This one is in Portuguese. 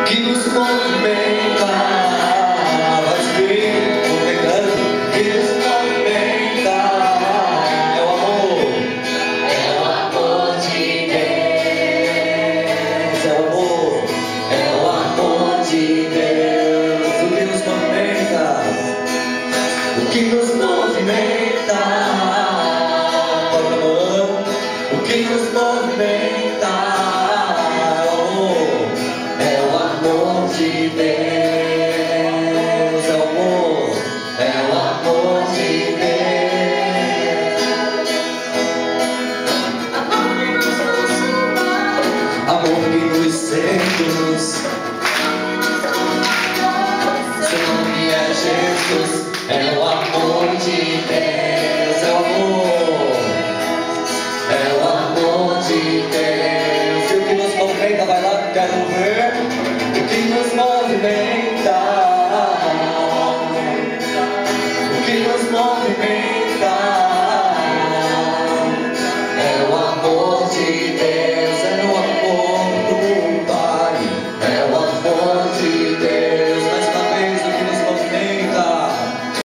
que nos movimenta. Vai subir, movimentando, que nos movimenta. É o amor de Deus. É o amor de Deus. O que nos movimenta, o que nos movimenta. Bota a mão. O que nos movimenta é o amor de Deus. É o amor de Deus. Amor que nos seduz. Seu nome é Jesus. É o amor de Deus. É o amor de Deus. E o que nos movimenta, vai lá, quero ver. O que nos movimenta, o que nos movimenta.